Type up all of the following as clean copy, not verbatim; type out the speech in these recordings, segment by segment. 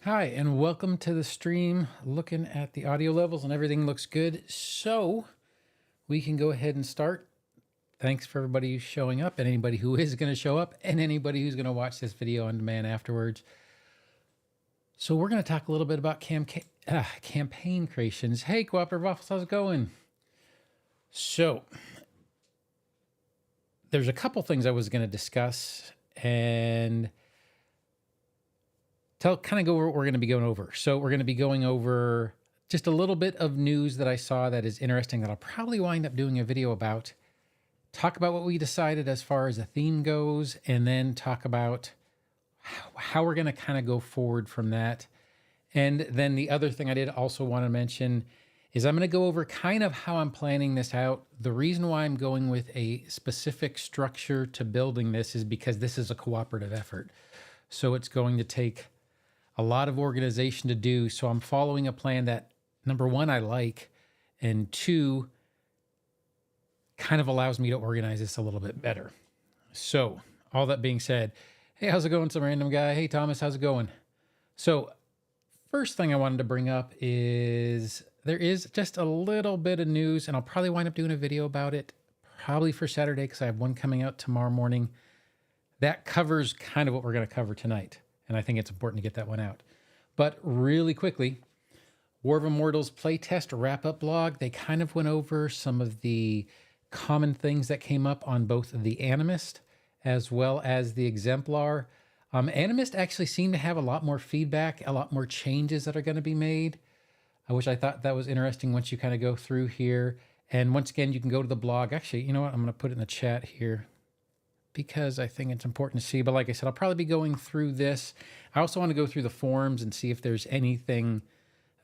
Hi, and welcome to the stream. Looking at the audio levels and everything looks good. So we can go ahead and start. Thanks for everybody who's showing up and anybody who is going to show up and anybody who's going to watch this video on demand afterwards. So we're going to talk a little bit about campaign creations. Hey, Cooperative Waffles, how's it going? So there's a couple things I was going to discuss and kind of go over what we're going to be going over. So we're going to be going over just a little bit of news that I saw that is interesting that I'll probably wind up doing a video about. Talk about what we decided as far as the theme goes, and then talk about how we're going to kind of go forward from that. And then the other thing I did also want to mention is I'm going to go over kind of how I'm planning this out. The reason why I'm going with a specific structure to building this is because this is a cooperative effort. So it's going to take a lot of organization to do. So I'm following a plan that, number one, I like, and two, kind of allows me to organize this a little bit better. So all that being said, hey, how's it going? Some random guy. Hey, Thomas, how's it going? So first thing I wanted to bring up is there is just a little bit of news, and I'll probably wind up doing a video about it probably for Saturday because I have one coming out tomorrow morning. That covers kind of what we're going to cover tonight. And I think it's important to get that one out. But really quickly, War of Immortals Playtest wrap-up blog, they kind of went over some of the common things that came up on both the Animist as well as the Exemplar. Animist actually seemed to have a lot more feedback, a lot more changes that are going to be made, which I thought that was interesting once you kind of go through here. And once again, you can go to the blog. Actually, you know what? I'm going to put it in the chat here, because I think it's important to see. But like I said, I'll probably be going through this. I also want to go through the forums and see if there's anything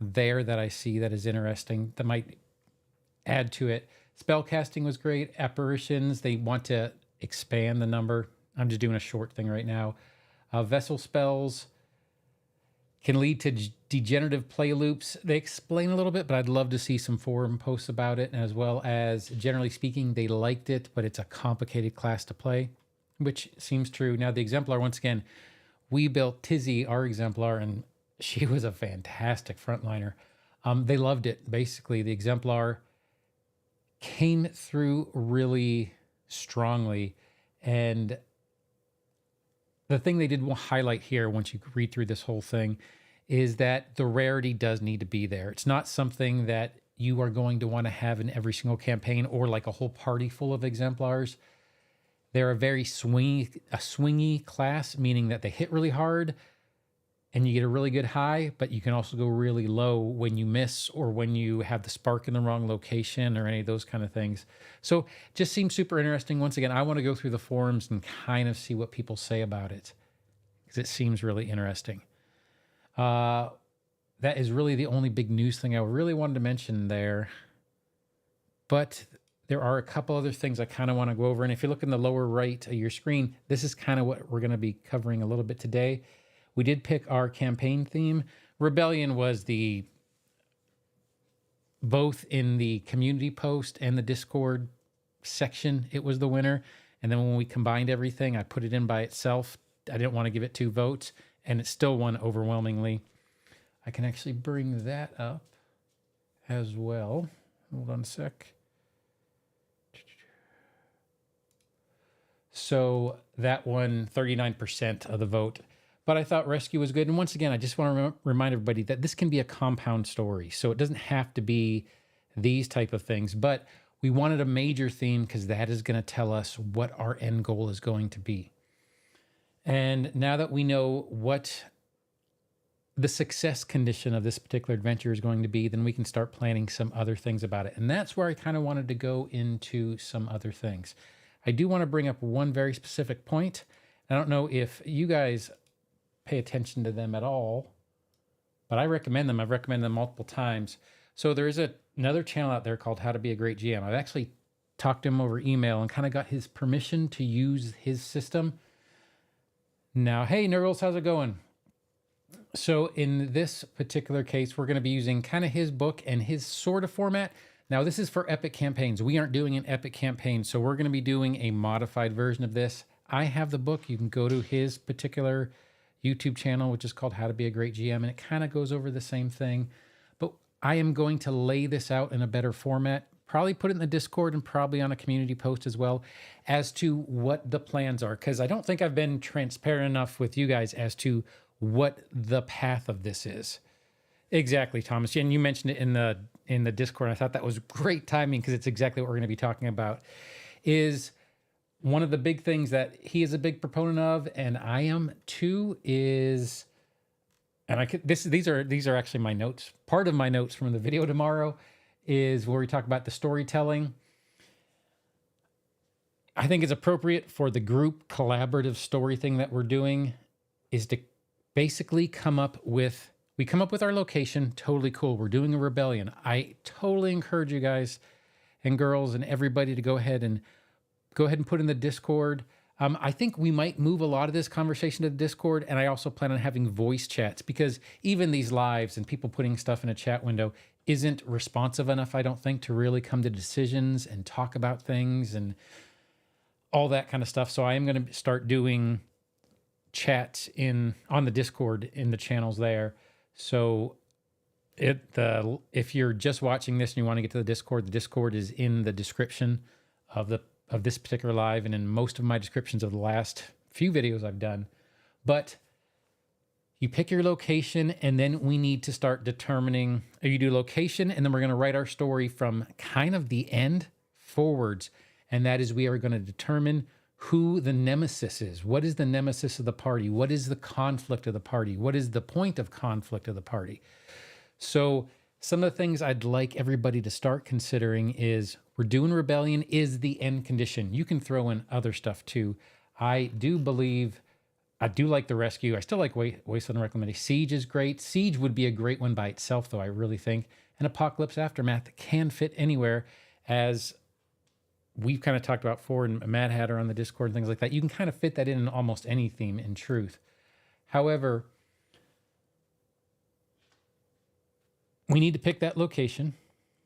there that I see that is interesting that might add to it. Spellcasting was great. Apparitions, they want to expand the number. I'm just doing a short thing right now. Vessel spells can lead to degenerative play loops. They explain a little bit, but I'd love to see some forum posts about it, as well as, generally speaking, they liked it, but it's a complicated class to play, which seems true. Now, the Exemplar, once again, we built Tizzy, our Exemplar, and she was a fantastic frontliner. They loved it. Basically, the Exemplar came through really strongly, and the thing they did highlight here, once you read through this whole thing, is that the rarity does need to be there. It's not something that you are going to want to have in every single campaign or like a whole party full of Exemplars. They're a very swingy class, meaning that they hit really hard and you get a really good high, but you can also go really low when you miss or when you have the spark in the wrong location or any of those kind of things. So just seems super interesting. Once again, I want to go through the forums and kind of see what people say about it, because it seems really interesting. That is really the only big news thing I really wanted to mention there. But there are a couple other things I kind of want to go over. And if you look in the lower right of your screen, this is kind of what we're going to be covering a little bit today. We did pick our campaign theme. Rebellion was both in the community post and the Discord section, it was the winner. And then when we combined everything, I put it in by itself. I didn't want to give it 2 votes, and it still won overwhelmingly. I can actually bring that up as well. Hold on a sec. So that won 39% of the vote. But I thought Rescue was good. And once again, I just want to remind everybody that this can be a compound story. So it doesn't have to be these type of things. But we wanted a major theme because that is going to tell us what our end goal is going to be. And now that we know what the success condition of this particular adventure is going to be, then we can start planning some other things about it. And that's where I kind of wanted to go into some other things. I do want to bring up one very specific point. I don't know if you guys pay attention to them at all, but I recommend them. I've recommended them multiple times. So there is another channel out there called How to Be a Great GM. I've actually talked to him over email and kind of got his permission to use his system. Now, hey, Nurgles, how's it going? So in this particular case, we're going to be using kind of his book and his sort of format. Now, this is for epic campaigns. We aren't doing an epic campaign, so we're going to be doing a modified version of this. I have the book. You can go to his particular YouTube channel, which is called How to Be a Great GM, and it kind of goes over the same thing. But I am going to lay this out in a better format, probably put it in the Discord and probably on a community post as well, as to what the plans are, because I don't think I've been transparent enough with you guys as to what the path of this is. Exactly, Thomas. And you mentioned it in the Discord. I thought that was great timing because it's exactly what we're going to be talking about. Is one of the big things that he is a big proponent of, and I am too, is, and these are actually my notes. Part of my notes from the video tomorrow is where we talk about the storytelling. I think it's appropriate for the group collaborative story thing that we're doing is to basically come up with our location. Totally cool. We're doing a rebellion. I totally encourage you guys and girls and everybody to go ahead and put in the Discord. I think we might move a lot of this conversation to the Discord, and I also plan on having voice chats, because even these lives and people putting stuff in a chat window isn't responsive enough, I don't think, to really come to decisions and talk about things and all that kind of stuff. So I am going to start doing chats on the Discord in the channels there. So if you're just watching this and you want to get to the Discord is in the description of this particular live and in most of my descriptions of the last few videos I've done. But you pick your location, and then we need to start determining, you do location, and then we're going to write our story from kind of the end forwards. And that is, we are going to determine who the nemesis is. What is the nemesis of the party? What is the conflict of the party? What is the point of conflict of the party? So some of the things I'd like everybody to start considering is, we're doing rebellion is the end condition. You can throw in other stuff too. I do like the rescue. I still like Wasteland Reclamation. Siege is great. Siege would be a great one by itself, though, I really think. And Apocalypse Aftermath can fit anywhere, as we've kind of talked about before, and Mad Hatter on the Discord and things like that. You can kind of fit that in almost any theme, in truth. However, we need to pick that location.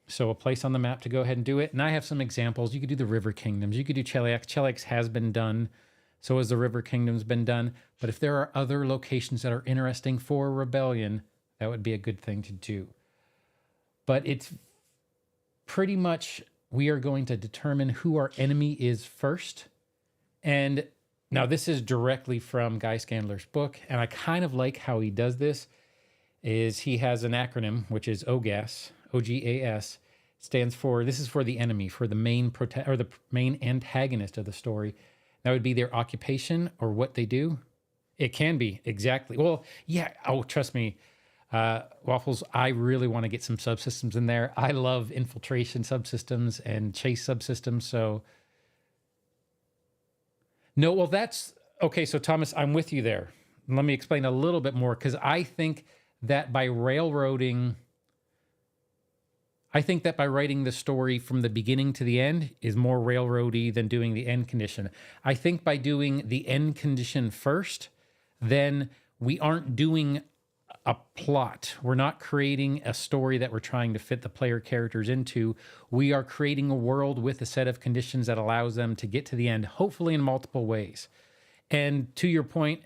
So a place on the map to go ahead and do it. And I have some examples. You could do the River Kingdoms. You could do Cheliax. Cheliax has been done. So has the River Kingdoms been done. But if there are other locations that are interesting for Rebellion, that would be a good thing to do. But it's pretty much, we are going to determine who our enemy is first. And now this is directly from Guy Scandler's book. And I kind of like how he does this. Is he has an acronym, which is OGAS, OGAS, stands for, this is for the enemy, for the main the main antagonist of the story. That would be their occupation or what they do. It can be, exactly. Well, yeah, oh, trust me, Waffles, I really want to get some subsystems in there. I love infiltration subsystems and chase subsystems, so. No, well, that's, okay, so Thomas, I'm with you there. Let me explain a little bit more, because I think that by writing the story from the beginning to the end is more railroady than doing the end condition. I think by doing the end condition first, then we aren't doing a plot. We're not creating a story that we're trying to fit the player characters into. We are creating a world with a set of conditions that allows them to get to the end, hopefully in multiple ways. And to your point,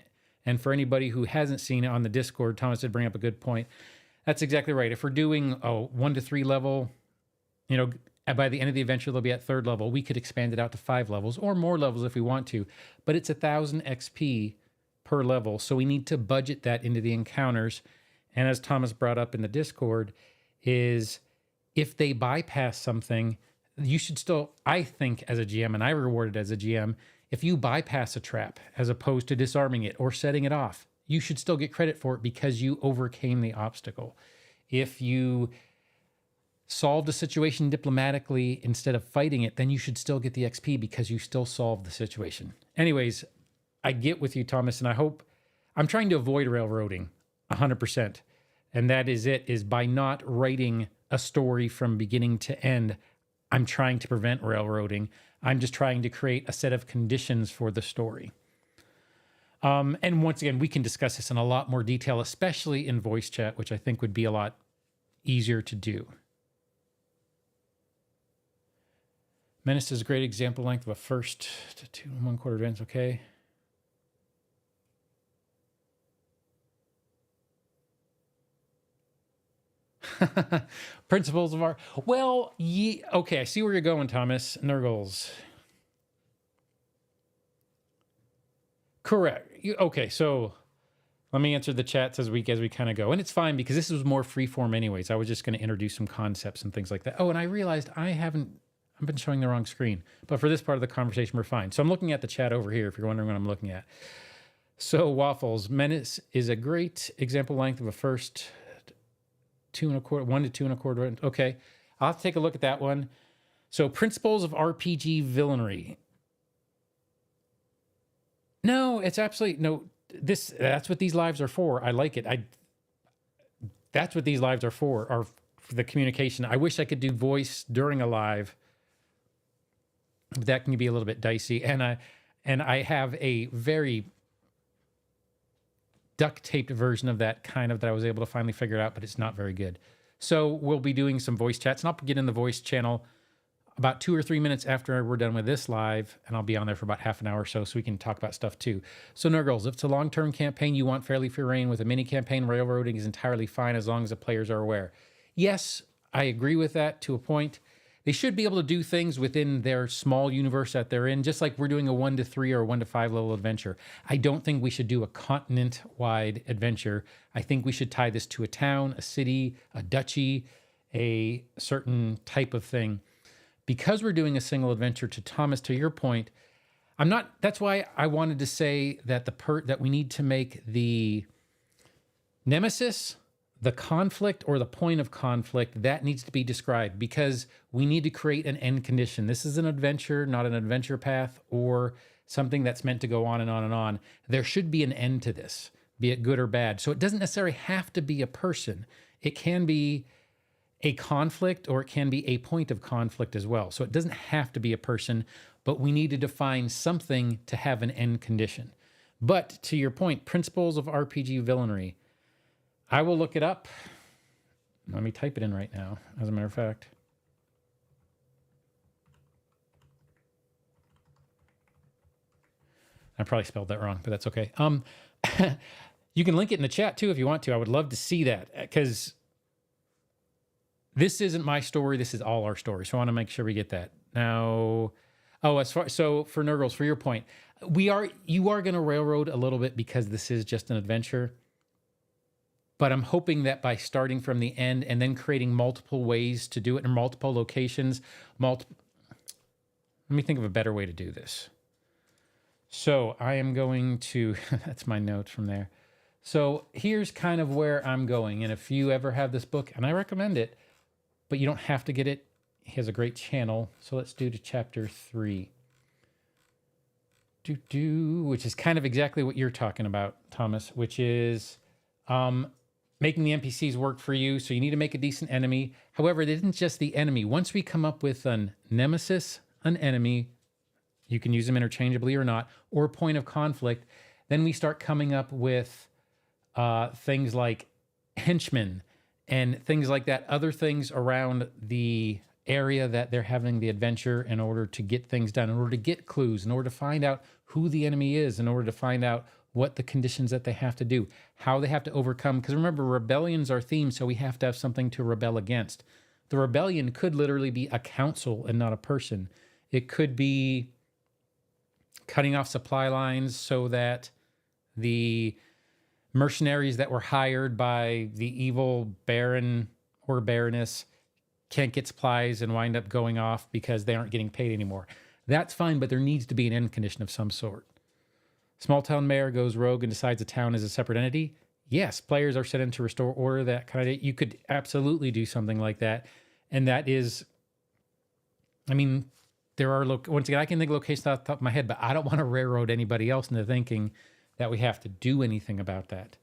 and for anybody who hasn't seen it on the Discord, Thomas did bring up a good point. That's exactly right. If we're doing a 1 to 3 level, by the end of the adventure, they'll be at 3rd level. We could expand it out to 5 levels or more levels if we want to, but it's 1,000 XP per level. So we need to budget that into the encounters. And as Thomas brought up in the Discord, is if they bypass something, you should still, I think as a GM, and I reward it as a GM, if you bypass a trap as opposed to disarming it or setting it off, you should still get credit for it because you overcame the obstacle. If you solved a situation diplomatically instead of fighting it, then you should still get the XP because you still solved the situation. Anyways, I get with you, Thomas, and I hope, I'm trying to avoid railroading 100%. And that is by not writing a story from beginning to end, I'm trying to prevent railroading. I'm just trying to create a set of conditions for the story. And once again, we can discuss this in a lot more detail, especially in voice chat, which I think would be a lot easier to do. Menace is a great example length of a 1st to 2 1/4 advance, okay? Principles of our, well, okay, I see where you're going, Thomas. Nurgles. Correct. Okay, so let me answer the chats as we kind of go. And it's fine because this was more freeform anyways. I was just going to introduce some concepts and things like that. Oh, and I realized I've been showing the wrong screen. But for this part of the conversation, we're fine. So I'm looking at the chat over here if you're wondering what I'm looking at. So Waffles, Menace is a great example length of a first 2.25, 1 to 2.25. Okay, I'll have to take a look at that one. So Principles of RPG Villainy. No, it's absolutely no. That's what these lives are for. I like it. That's what these lives are for the communication. I wish I could do voice during a live, but that can be a little bit dicey. And I have a very duct taped version of that that I was able to finally figure it out, but it's not very good. So we'll be doing some voice chats, and I'll get in the voice channel about 2 or 3 minutes after we're done with this live, and I'll be on there for about half an hour or so we can talk about stuff too. So Nurgles, if it's a long-term campaign you want fairly free reign with a mini campaign, railroading is entirely fine as long as the players are aware. Yes, I agree with that to a point. They should be able to do things within their small universe that they're in, just like we're doing a 1 to 3 or 1 to 5 level adventure. I don't think we should do a continent-wide adventure. I think we should tie this to a town, a city, a duchy, a certain type of thing. Because we're doing a single adventure, to Thomas, to your point, that's why I wanted to say that that we need to make the nemesis, the conflict or the point of conflict, that needs to be described because we need to create an end condition. This is an adventure, not an adventure path or something that's meant to go on and on and on. There should be an end to this, be it good or bad. So it doesn't necessarily have to be a person. It can be a conflict or it can be a point of conflict as well. So it doesn't have to be a person, but we need to define something to have an end condition. But to your point, Principles of RPG Villainy, I will look it up. Let me type it in right now, as a matter of fact. I probably spelled that wrong, but that's okay. You can link it in the chat too if you want to. I would love to see that because this isn't my story. This is all our story. So I want to make sure we get that. Now, so for Nurgles, for your point, you are going to railroad a little bit because this is just an adventure. But I'm hoping that by starting from the end and then creating multiple ways to do it in multiple locations, let me think of a better way to do this. So I am going to, that's my notes from there. So here's kind of where I'm going. And if you ever have this book, and I recommend it, but you don't have to get it. He has a great channel. So let's do to chapter 3. Which is kind of exactly what you're talking about, Thomas, which is making the NPCs work for you. So you need to make a decent enemy. However, it isn't just the enemy. Once we come up with an nemesis, an enemy, you can use them interchangeably or not, or a point of conflict, then we start coming up with things like henchmen and things like that, other things around the area that they're having the adventure in order to get things done, in order to get clues, in order to find out who the enemy is, in order to find out what the conditions that they have to do, how they have to overcome. Because remember, rebellion's our theme, so we have to have something to rebel against. The rebellion could literally be a council and not a person. It could be cutting off supply lines so that the mercenaries that were hired by the evil baron or baroness can't get supplies and wind up going off because they aren't getting paid anymore. That's fine, but there needs to be an end condition of some sort. Small town mayor goes rogue and decides a town is a separate entity. Yes, players are set in to restore order, that kind of, you could absolutely do something like that. And that is, I mean, there are, once again, I can think of locations off the top of my head, but I don't want to railroad anybody else into thinking that we have to do anything about that.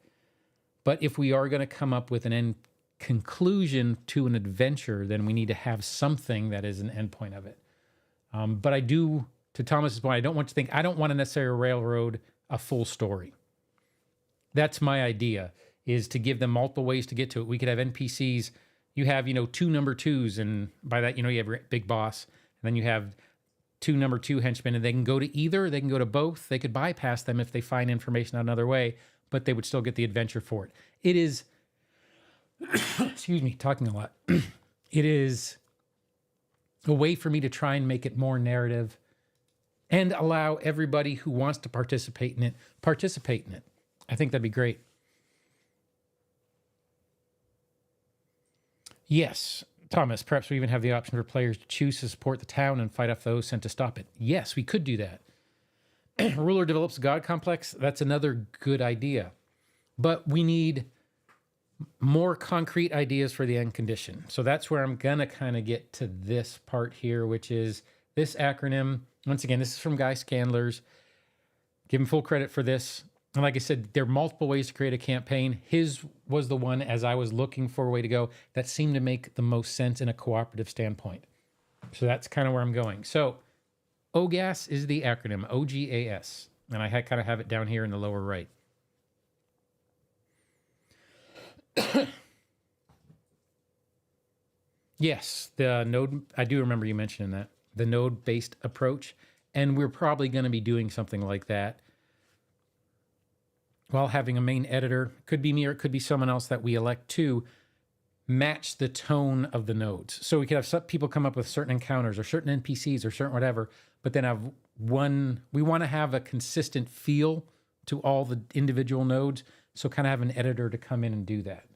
But if we are going to come up with an end conclusion to an adventure, then we need to have something that is an end point of it. But I do, to Thomas's point, I don't want to necessarily railroad a full story. That's my idea, is to give them multiple ways to get to it. We could have NPCs. You have, 2 number 2s, and by that, you have your big boss, and then you have 2 number 2 henchmen, and they can go to either, they can go to both. They could bypass them if they find information another way, but they would still get the adventure for it. It is, excuse me, talking a lot. It is a way for me to try and make it more narrative and allow everybody who wants to participate in it. I think that'd be great. Yes, Thomas, perhaps we even have the option for players to choose to support the town and fight off those sent to stop it. Yes, we could do that. Ruler develops a god complex. That's another good idea. But we need more concrete ideas for the end condition. So that's where I'm going to kind of get to this part here, which is this acronym. Once again, this is from Guy Scandlers. Give him full credit for this. And like I said, there are multiple ways to create a campaign. His was the one, as I was looking for a way to go, that seemed to make the most sense in a cooperative standpoint. So that's kind of where I'm going. So OGAS is the acronym, OGAS. And I kind of have it down here in the lower right. Yes, the node, I do remember you mentioning that, the node-based approach. And we're probably going to be doing something like that while having a main editor. Could be me or it could be someone else that we elect to match the tone of the nodes. So we could have some people come up with certain encounters or certain NPCs or certain whatever, but then have one, we want to have a consistent feel to all the individual nodes. So kind of have an editor to come in and do that.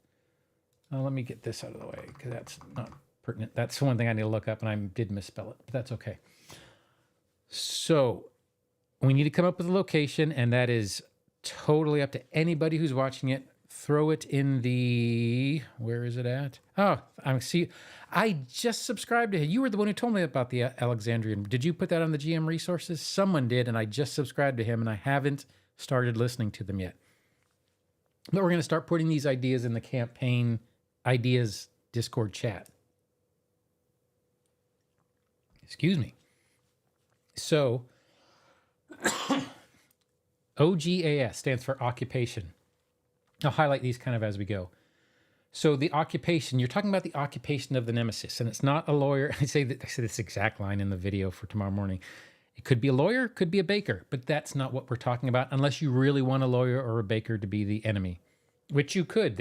Let me get this out of the way because that's not pertinent. That's one thing I need to look up and I did misspell it, but that's okay. So we need to come up with a location, and that is totally up to anybody who's watching it. Throw it in the, where is it at? Oh, I just subscribed to him. You were the one who told me about the Alexandrian. Did you put that on the GM resources? Someone did, and I just subscribed to him, and I haven't started listening to them yet. But we're going to start putting these ideas in the campaign ideas Discord chat. Excuse me. So, OGAS stands for occupation. I'll highlight these kind of as we go. So the occupation, you're talking about the occupation of the Nemesis, and it's not a lawyer. I say this exact line in the video for tomorrow morning. It could be a lawyer, could be a baker, but that's not what we're talking about unless you really want a lawyer or a baker to be the enemy, which you could.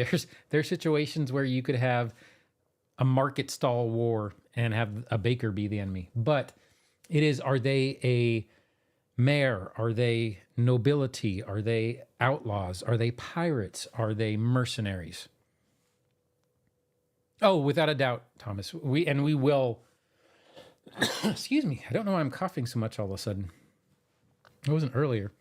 There's situations where you could have a market stall war and have a baker be the enemy. But it is, are they a mayor? Are they nobility? Are they outlaws? Are they pirates? Are they mercenaries? Oh, without a doubt, Thomas. We will. Excuse me. I don't know why I'm coughing so much all of a sudden. It wasn't earlier.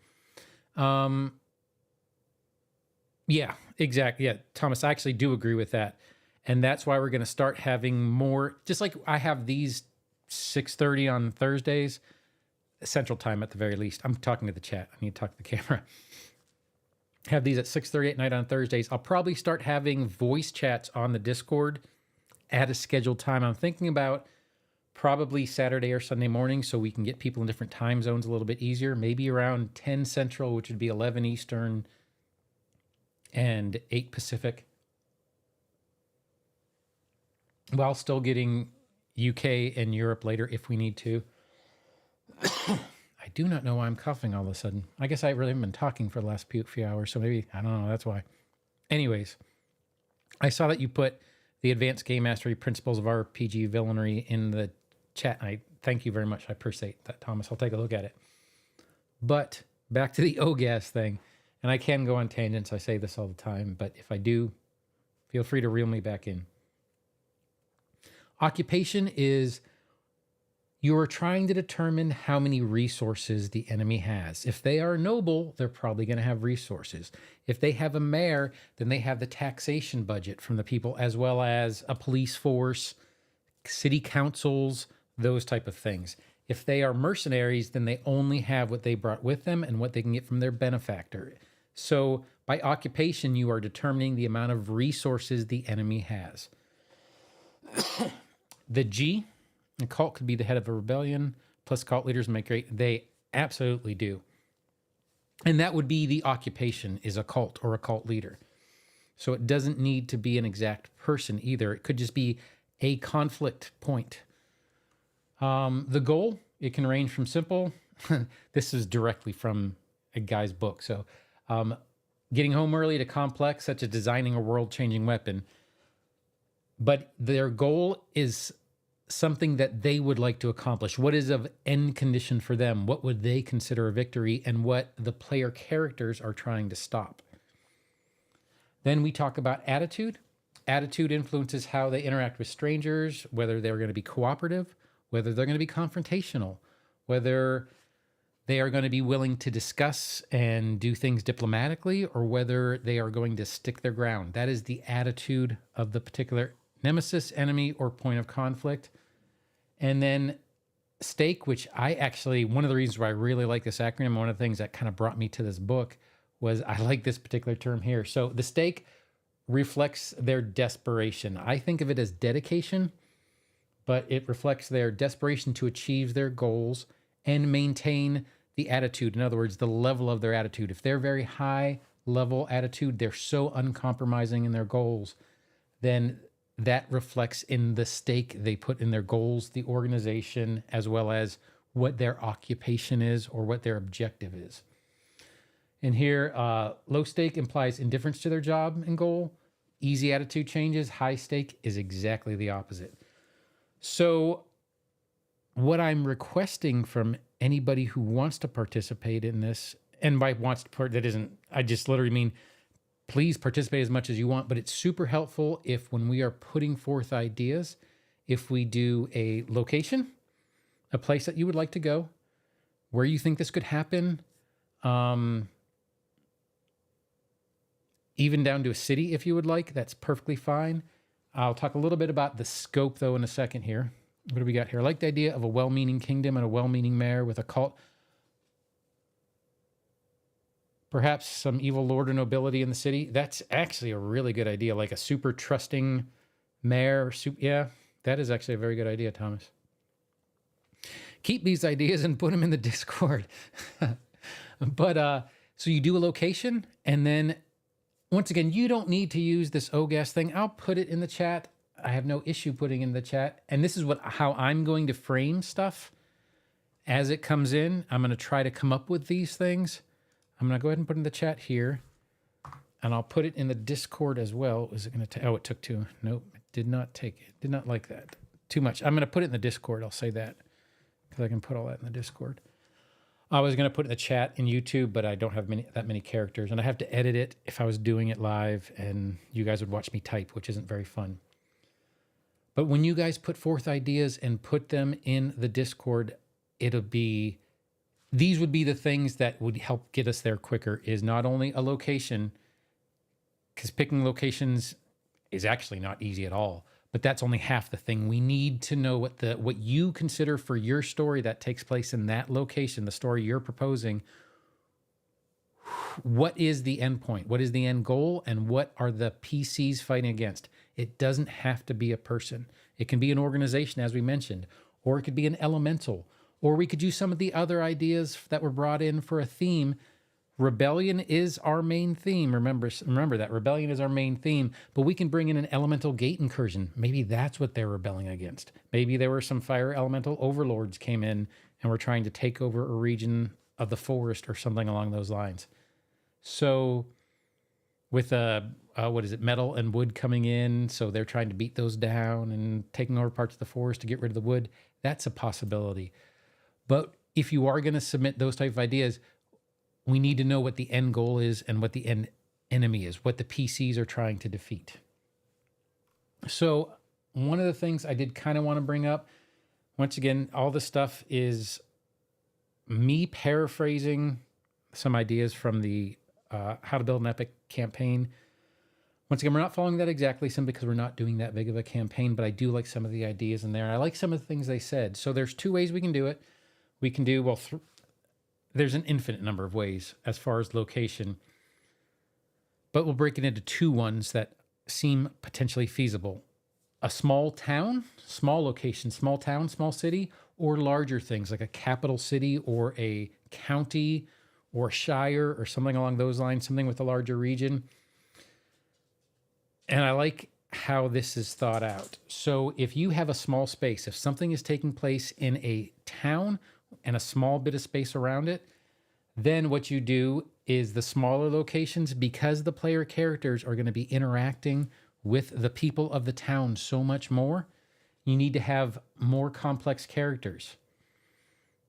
Yeah, exactly. Yeah, Thomas, I actually do agree with that. And that's why we're going to start having more, just like I have these 6:30 on Thursdays, Central Time at the very least. I'm talking to the chat. I need to talk to the camera. Have these at 6:30 at night on Thursdays. I'll probably start having voice chats on the Discord at a scheduled time. I'm thinking about probably Saturday or Sunday morning so we can get people in different time zones a little bit easier. Maybe around 10 Central, which would be 11 Eastern and 8 Pacific, while still getting UK and Europe later if we need to. I do not know why I'm coughing all of a sudden. I guess I really haven't been talking for the last few hours, so maybe, I don't know, that's why. Anyways, I saw that you put the Advanced Game Mastery Principles of RPG Villainy in the chat. I thank you very much. I appreciate that, Thomas. I'll take a look at it. But back to the OGAS thing, and I can go on tangents. I say this all the time, but if I do, feel free to reel me back in. Occupation is you are trying to determine how many resources the enemy has. If they are noble, they're probably going to have resources. If they have a mayor, then they have the taxation budget from the people, as well as a police force, city councils, those type of things. If they are mercenaries, then they only have what they brought with them and what they can get from their benefactor. So by occupation, you are determining the amount of resources the enemy has. The G, a cult could be the head of a rebellion, plus cult leaders make great. They absolutely do. And that would be the occupation, is a cult or a cult leader. So it doesn't need to be an exact person either. It could just be a conflict point. The goal, it can range from simple. This is directly from a guy's book. So getting home early to complex, such as designing a world-changing weapon. but their goal is something that they would like to accomplish. What is of end condition for them? What would they consider a victory, and what the player characters are trying to stop? Then we talk about attitude. Attitude influences how they interact with strangers, whether they're going to be cooperative, whether they're going to be confrontational, whether they are going to be willing to discuss and do things diplomatically, or whether they are going to stick their ground. That is the attitude of the particular nemesis, enemy, or point of conflict. And then stake, which I actually, one of the reasons why I really like this acronym, one of the things that kind of brought me to this book was I like this particular term here. So the stake reflects their desperation. I think of it as dedication, but it reflects their desperation to achieve their goals and maintain the attitude. In other words, the level of their attitude. If they're very high level attitude, they're so uncompromising in their goals, then that reflects in the stake they put in their goals, the organization, as well as what their occupation is or what their objective is. And here, low stake implies indifference to their job and goal. Easy attitude changes. High stake is exactly the opposite. So what I'm requesting from anybody who wants to participate in this, and by wants to part, that isn't, I just literally mean, please participate as much as you want, but it's super helpful if when we are putting forth ideas, if we do a location, a place that you would like to go, where you think this could happen, even down to a city if you would like, that's perfectly fine. I'll talk a little bit about the scope though in a second here. What do we got here? I like the idea of a well-meaning kingdom and a well-meaning mayor with a cult. Perhaps some evil lord or nobility in the city. That's actually a really good idea, like a super trusting mayor. Yeah, that is actually a very good idea, Thomas. Keep these ideas and put them in the Discord. But so you do a location, and then once again, you don't need to use this OGAS thing. I'll put it in the chat. I have no issue putting in the chat. And this is how I'm going to frame stuff as it comes in. I'm going to try to come up with these things. I'm going to go ahead and put in the chat here, and I'll put it in the Discord as well. Is it going to? Oh, it took two. Nope, it did not take it. Did not like that. Too much. I'm going to put it in the Discord. I'll say that because I can put all that in the Discord. I was going to put it in the chat in YouTube, but I don't have that many characters, and I have to edit it if I was doing it live, and you guys would watch me type, which isn't very fun. But when you guys put forth ideas and put them in the Discord, these would be the things that would help get us there quicker, is not only a location, because picking locations is actually not easy at all, but that's only half the thing. We need to know what you consider for your story that takes place in that location, the story you're proposing. What is the end point? What is the end goal? And what are the PCs fighting against? It doesn't have to be a person. It can be an organization, as we mentioned, or it could be an elemental, or we could use some of the other ideas that were brought in for a theme. Rebellion is our main theme. Remember that. Rebellion is our main theme, but we can bring in an elemental gate incursion. Maybe that's what they're rebelling against. Maybe there were some fire elemental overlords came in and were trying to take over a region of the forest or something along those lines. So with metal and wood coming in, so they're trying to beat those down and taking over parts of the forest to get rid of the wood. That's a possibility. But if you are going to submit those type of ideas, we need to know what the end goal is and what the end enemy is, what the PCs are trying to defeat. So one of the things I did kind of want to bring up, once again, all this stuff is me paraphrasing some ideas from the How to Build an Epic campaign. Once again, we're not following that exactly, simply because we're not doing that big of a campaign, but I do like some of the ideas in there. And I like some of the things they said. So there's two ways we can do it. We can do, there's an infinite number of ways as far as location, but we'll break it into two ones that seem potentially feasible. A small town, small location, small town, small city, or larger things like a capital city or a county or a shire or something along those lines, something with a larger region. And I like how this is thought out. So if you have a small space, if something is taking place in a town and a small bit of space around it, then what you do is the smaller locations, because the player characters are going to be interacting with the people of the town so much more. You need to have more complex characters.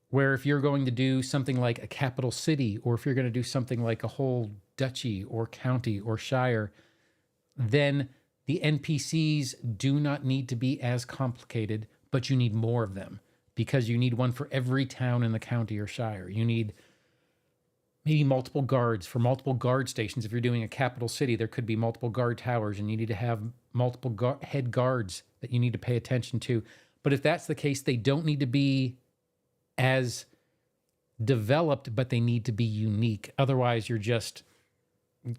Where if you're going to do something like a capital city, or if you're going to do something like a whole duchy or county or shire, then the NPCs do not need to be as complicated, but you need more of them because you need one for every town in the county or shire. You need maybe multiple guards for multiple guard stations. If you're doing a capital city, there could be multiple guard towers, and you need to have multiple head guards that you need to pay attention to. But if that's the case, they don't need to be as developed, but they need to be unique. Otherwise, you're just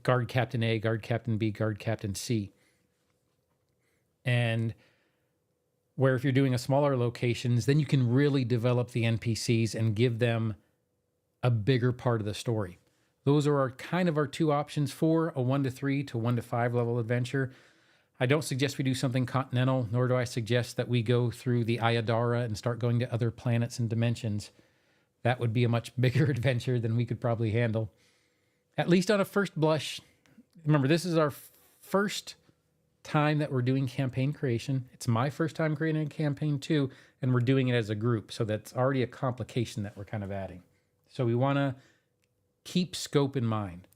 guard captain A, guard captain B, guard captain C. And where if you're doing a smaller locations, then you can really develop the NPCs and give them a bigger part of the story. Those are our two options for a 1 to 3 to 1 to 5 level adventure. I don't suggest we do something continental, nor do I suggest that we go through the Ayadara and start going to other planets and dimensions. That would be a much bigger adventure than we could probably handle. At least on a first blush. Remember, this is our first time that we're doing campaign creation. It's my first time creating a campaign too, and we're doing it as a group. So that's already a complication that we're kind of adding. So we want to keep scope in mind.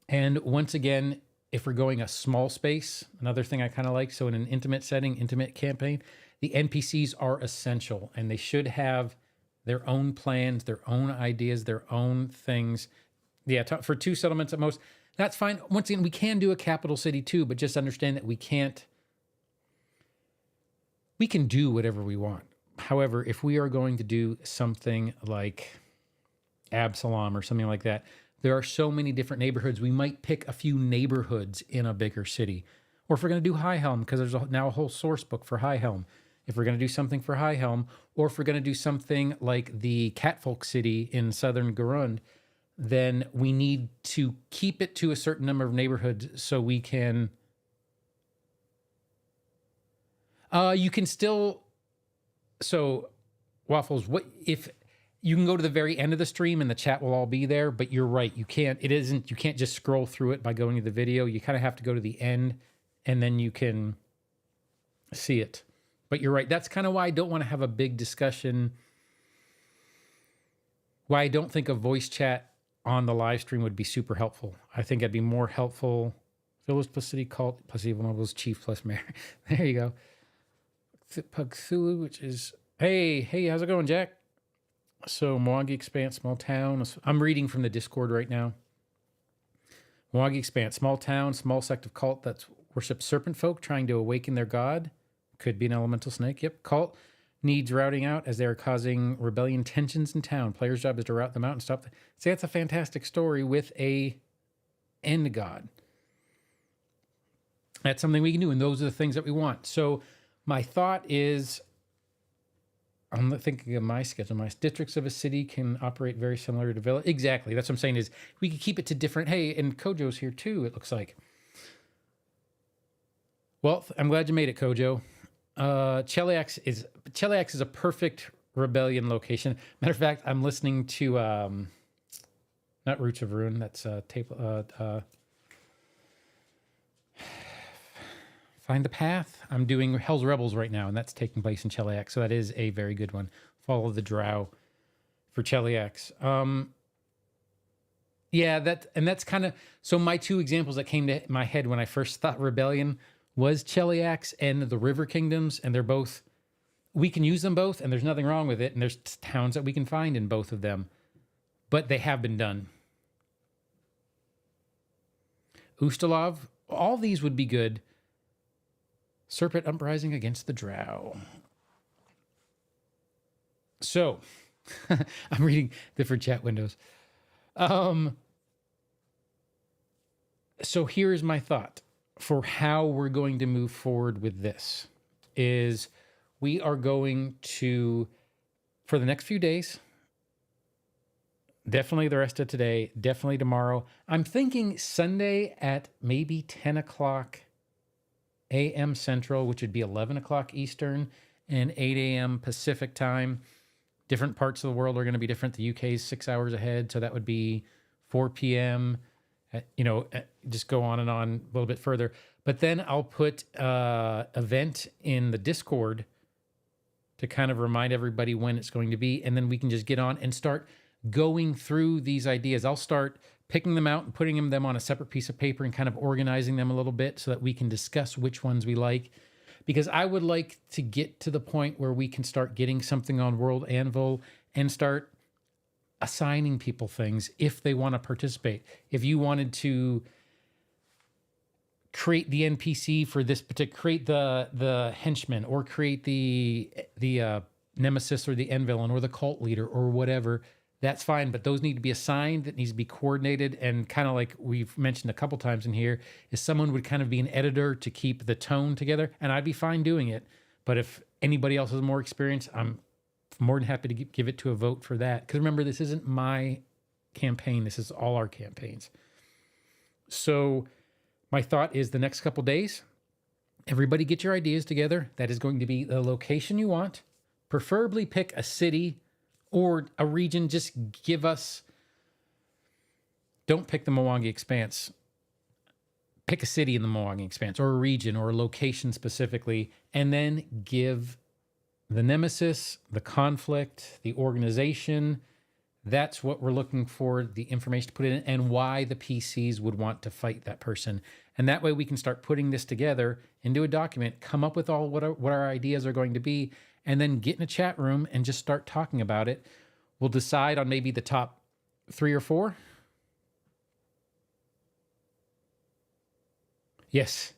And once again, if we're going a small space, another thing I kind of like, so in an intimate setting, intimate campaign, the NPCs are essential, and they should have their own plans, their own ideas, their own things. Yeah, for 2 settlements at most, that's fine. Once again, we can do a capital city too, but just understand that we can do whatever we want. However, if we are going to do something like Absalom or something like that, there are so many different neighborhoods. We might pick a few neighborhoods in a bigger city. Or if we're going to do High Helm, because there's now a whole source book for High Helm. If we're going to do something for High Helm, or if we're going to do something like the Catfolk City in southern Garund, then we need to keep it to a certain number of neighborhoods so we can... you can still... So, Waffles, what if... You can go to the very end of the stream and the chat will all be there, but you're right. You can't just scroll through it by going to the video. You kind of have to go to the end and then you can see it. But you're right. That's kind of why I don't want to have a big discussion. Why I don't think a voice chat on the live stream would be super helpful. I think it'd be more helpful. Village plus city cult plus evil nobles, chief plus mayor. There you go. Pugthulu, which is, hey, how's it going, Jack? So, Mwagi Expanse, small town. I'm reading from the Discord right now. Mwagi Expanse, small town, small sect of cult that worships serpent folk trying to awaken their god. Could be an elemental snake. Yep, cult needs routing out as they are causing rebellion tensions in town. Player's job is to rout them out and stop them. See, that's a fantastic story with a end god. That's something we can do, and those are the things that we want. So, my thought is... I'm thinking of my schedule. My districts of a city can operate very similar to village. Exactly. That's what I'm saying is we could keep it to different. Hey, and Kojo's here too, it looks like. Well, I'm glad you made it, Kojo. Cheliax is a perfect rebellion location. Matter of fact, I'm listening to, not Roots of Ruin. That's Find the Path. I'm doing Hell's Rebels right now, and that's taking place in Cheliax, so that is a very good one. Follow the Drow for Cheliax. Yeah, that's kind of... So my 2 examples that came to my head when I first thought Rebellion was Cheliax and the River Kingdoms, and they're both... We can use them both, and there's nothing wrong with it, and there's towns that we can find in both of them, but they have been done. Ustalov, all these would be good. Serpent uprising against the Drow. So, I'm reading different chat windows. So here's my thought for how we're going to move forward with this is we are going to, for the next few days, definitely the rest of today, definitely tomorrow. I'm thinking Sunday at maybe 10 o'clock a.m. Central, which would be 11 o'clock Eastern and 8 a.m. Pacific time. Different parts of the world are going to be different. The UK is 6 hours ahead, so that would be 4 p.m. just go on and on a little bit further. But then I'll put event in the Discord to kind of remind everybody when it's going to be. And then we can just get on and start going through these ideas. I'll start picking them out and putting them on a separate piece of paper and kind of organizing them a little bit so that we can discuss which ones we like. Because I would like to get to the point where we can start getting something on World Anvil and start assigning people things if they want to participate. If you wanted to create the NPC for this particular, create the henchman, or create the nemesis or the end villain or the cult leader or whatever, that's fine. But those need to be assigned. That needs to be coordinated. And kind of like we've mentioned a couple times in here, is someone would kind of be an editor to keep the tone together. And I'd be fine doing it. But if anybody else has more experience, I'm more than happy to give it to a vote for that. Because remember, this isn't my campaign. This is all our campaigns. So my thought is the next couple days, everybody get your ideas together. That is going to be the location you want. Preferably pick a city or a region. Just give us, don't pick the Mwangi Expanse. Pick a city in the Mwangi Expanse, or a region, or a location specifically, and then give the nemesis, the conflict, the organization. That's what we're looking for, the information to put in, and why the PCs would want to fight that person. And that way we can start putting this together into a document, come up with all what our ideas are going to be, and then get in a chat room and just start talking about it. We'll decide on maybe the top 3 or 4. Yes.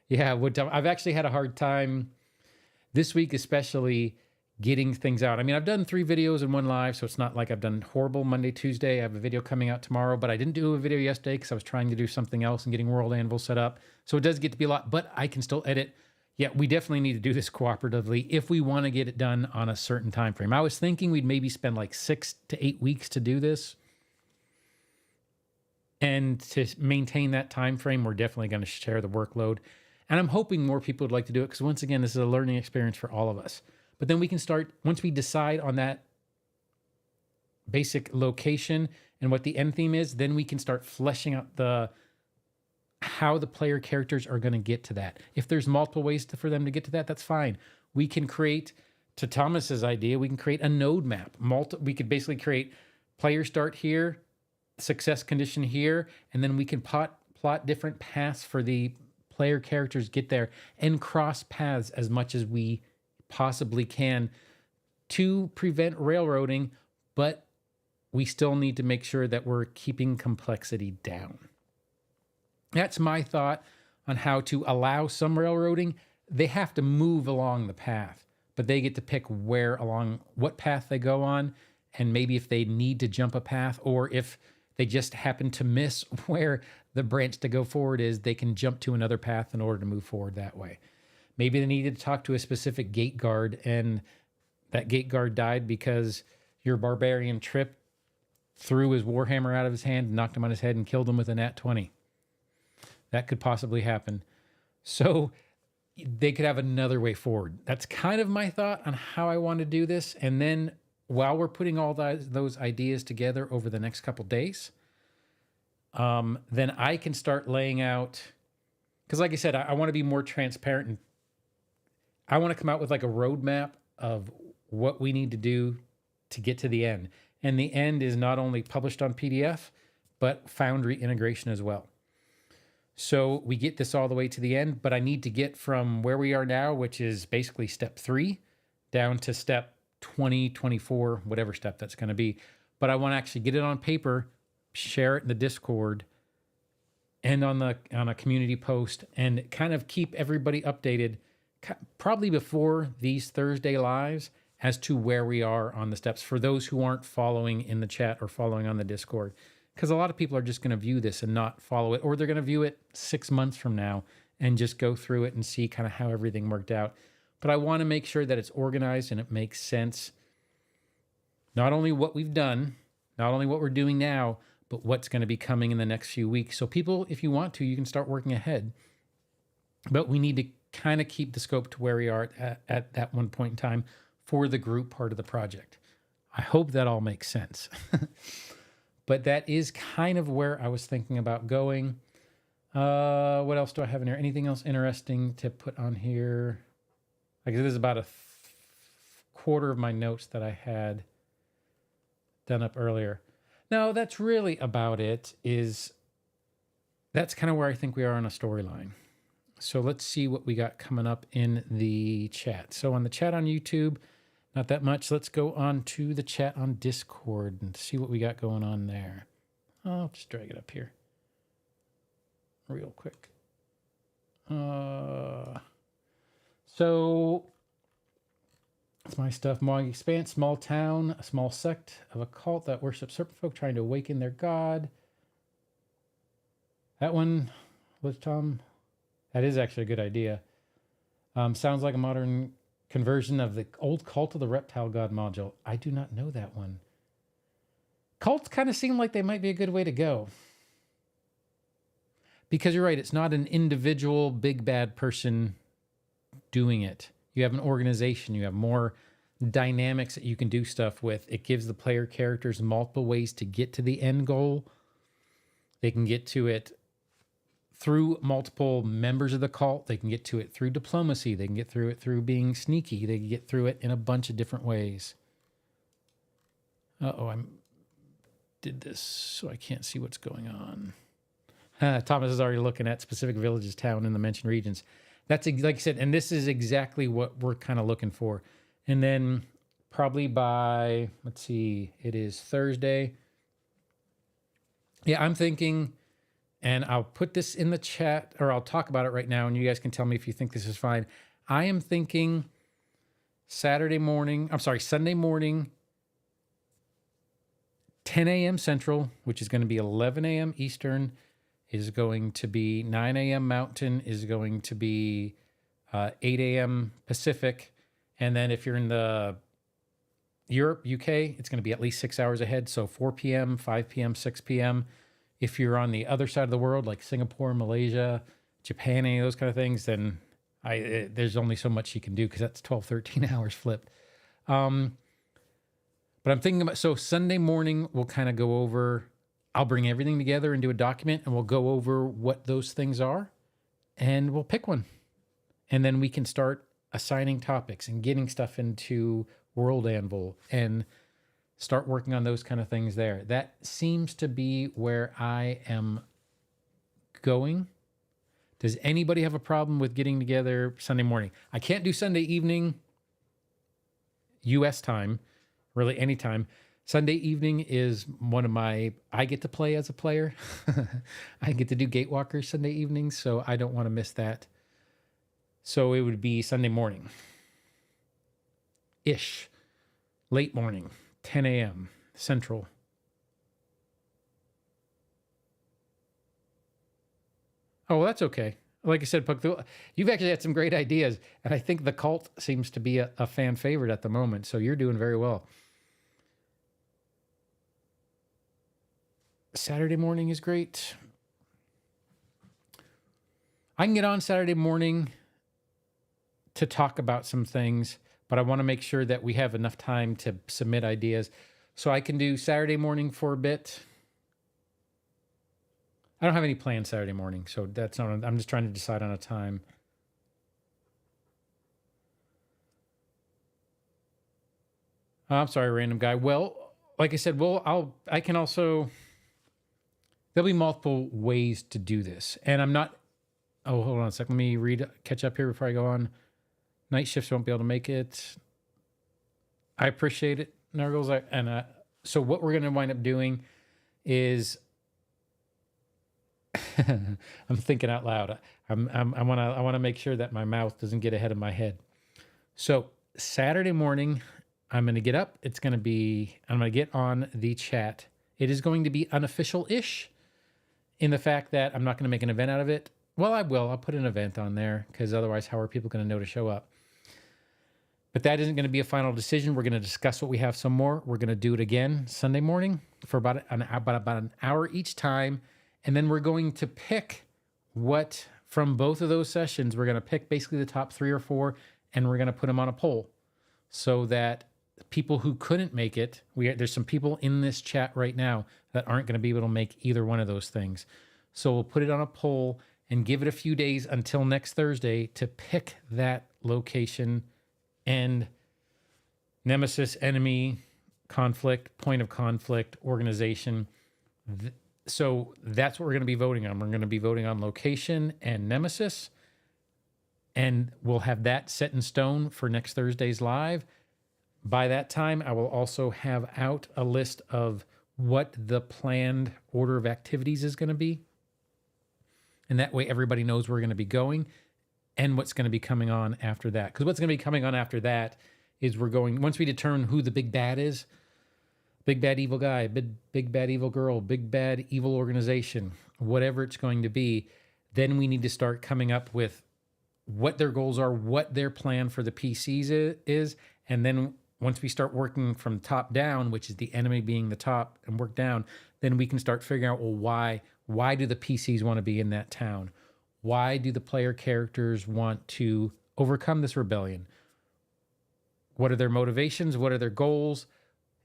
Yeah, I've actually had a hard time this week, especially getting things out. I mean, I've done 3 videos and 1 live, so it's not like I've done horrible Monday, Tuesday. I have a video coming out tomorrow, but I didn't do a video yesterday because I was trying to do something else and getting World Anvil set up. So it does get to be a lot, but I can still edit. Yeah, we definitely need to do this cooperatively if we want to get it done on a certain time frame. I was thinking we'd maybe spend like 6 to 8 weeks to do this. And to maintain that time frame, we're definitely going to share the workload. And I'm hoping more people would like to do it because, once again, this is a learning experience for all of us. But then we can start, once we decide on that basic location and what the end theme is, then we can start fleshing out how the player characters are going to get to that. If there's multiple ways for them to get to that, that's fine. We can create, to Thomas's idea, we can create a node map. We could basically create player start here, success condition here, and then we can plot different paths for the player characters get there, and cross paths as much as we possibly can to prevent railroading, but we still need to make sure that we're keeping complexity down. That's my thought on how to allow some railroading. They have to move along the path, but they get to pick what path they go on, and maybe if they need to jump a path, or if they just happen to miss where the branch to go forward is, they can jump to another path in order to move forward that way. Maybe they needed to talk to a specific gate guard, and that gate guard died because your barbarian tripped, threw his warhammer out of his hand, knocked him on his head, and killed him with a nat 20. That could possibly happen. So they could have another way forward. That's kind of my thought on how I want to do this. And then while we're putting all those ideas together over the next couple days, then I can start laying out, because like I said, I want to be more transparent, and I want to come out with like a roadmap of what we need to do to get to the end. And the end is not only published on PDF, but Foundry integration as well. So we get this all the way to the end, but I need to get from where we are now, which is basically step 3, down to step 20, 24, whatever step that's going to be. But I want to actually get it on paper, share it in the Discord and on a community post, and kind of keep everybody updated probably before these Thursday lives as to where we are on the steps for those who aren't following in the chat or following on the Discord. Because a lot of people are just going to view this and not follow it, or they're going to view it 6 months from now and just go through it and see kind of how everything worked out. But I want to make sure that it's organized and it makes sense. Not only what we've done, not only what we're doing now, but what's going to be coming in the next few weeks. So people, if you want to, you can start working ahead. But we need to kind of keep the scope to where we are at that one point in time for the group part of the project. I hope that all makes sense. but that is kind of where I was thinking about going. What else do I have in here? Anything else interesting to put on here? Like, this is about a quarter of my notes that I had done up earlier. No, that's really about it. That's kind of where I think we are on a storyline. So let's see what we got coming up in the chat. So on the chat on YouTube, not that much. Let's go on to the chat on Discord and see what we got going on there. I'll just drag it up here real quick. So it's my stuff. Mog Expanse, small town, a small sect of a cult that worships serpent folk trying to awaken their god. That one was Tom. That is actually a good idea. Sounds like a modern conversion of the old Cult of the Reptile God module. I do not know that one. Cults kind of seem like they might be a good way to go. Because you're right, it's not an individual big bad person doing it. You have an organization. You have more dynamics that you can do stuff with. It gives the player characters multiple ways to get to the end goal. They can get to it through multiple members of the cult. They can get to it through diplomacy. They can get through it through being sneaky. They can get through it in a bunch of different ways. Uh-oh, I did this so I can't see what's going on. Thomas is already looking at specific villages, town, in the mentioned regions. That's like I said, and this is exactly what we're kind of looking for. And then probably by, let's see, it is Thursday. Yeah, I'm thinking, and I'll put this in the chat, or I'll talk about it right now, and you guys can tell me if you think this is fine. I am thinking Sunday morning, 10 a.m. Central, which is going to be 11 a.m. Eastern, is going to be 9 a.m. Mountain, is going to be 8 a.m. Pacific. And then if you're in the Europe, UK, it's going to be at least 6 hours ahead. So 4 p.m., 5 p.m., 6 p.m. If you're on the other side of the world, like Singapore, Malaysia, Japan, any of those kind of things, then there's only so much you can do because that's 12, 13 hours flipped. But I'm thinking about, so Sunday morning, we'll kind of go over, I'll bring everything together into a document and we'll go over what those things are and we'll pick one. And then we can start assigning topics and getting stuff into World Anvil and start working on those kind of things there. That seems to be where I am going. Does anybody have a problem with getting together Sunday morning? I can't do Sunday evening US time, really anytime. Sunday evening is one of I get to play as a player. I get to do Gatewalkers Sunday evenings, so I don't want to miss that. So it would be Sunday morning-ish, late morning, 10 a.m. Central. Oh, well, that's okay. Like I said, Puck, you've actually had some great ideas, and I think the cult seems to be a fan favorite at the moment, so you're doing very well. Saturday morning is great. I can get on Saturday morning to talk about some things, but I want to make sure that we have enough time to submit ideas. So I can do Saturday morning for a bit. I don't have any plans Saturday morning, so that's not, I'm just trying to decide on a time. I'm sorry, random guy. Well, like I said, I can also, there'll be multiple ways to do this. And I'm not, oh, hold on a sec. Let me catch up here before I go on. Night shifts won't be able to make it. I appreciate it, Nurgles. So what we're going to wind up doing is, I'm thinking out loud. I want to make sure that my mouth doesn't get ahead of my head. So Saturday morning, I'm going to get up. I'm going to get on the chat. It is going to be unofficial-ish in the fact that I'm not going to make an event out of it. Well, I will. I'll put an event on there because otherwise, how are people going to know to show up? But that isn't going to be a final decision. We're going to discuss what we have some more. We're going to do it again Sunday morning for about an hour each time. And then we're going to pick what from both of those sessions, we're going to pick basically the top 3 or 4, and we're going to put them on a poll so that people who couldn't make it, there's some people in this chat right now that aren't going to be able to make either one of those things. So we'll put it on a poll and give it a few days until next Thursday to pick that location and nemesis, enemy, conflict, point of conflict, organization. So that's what we're going to be voting on. We're going to be voting on location and nemesis, and we'll have that set in stone for next Thursday's live. By that time, I will also have out a list of what the planned order of activities is going to be. And that way everybody knows where we're going to be going and what's going to be coming on after that. Because what's going to be coming on after that is we're going, once we determine who the big bad is, big bad evil guy, big bad evil girl, big bad evil organization, whatever it's going to be, then we need to start coming up with what their goals are, what their plan for the PCs is. And then once we start working from top down, which is the enemy being the top, and work down, then we can start figuring out, well, why do the PCs want to be in that town? Why do the player characters want to overcome this rebellion? What are their motivations? What are their goals?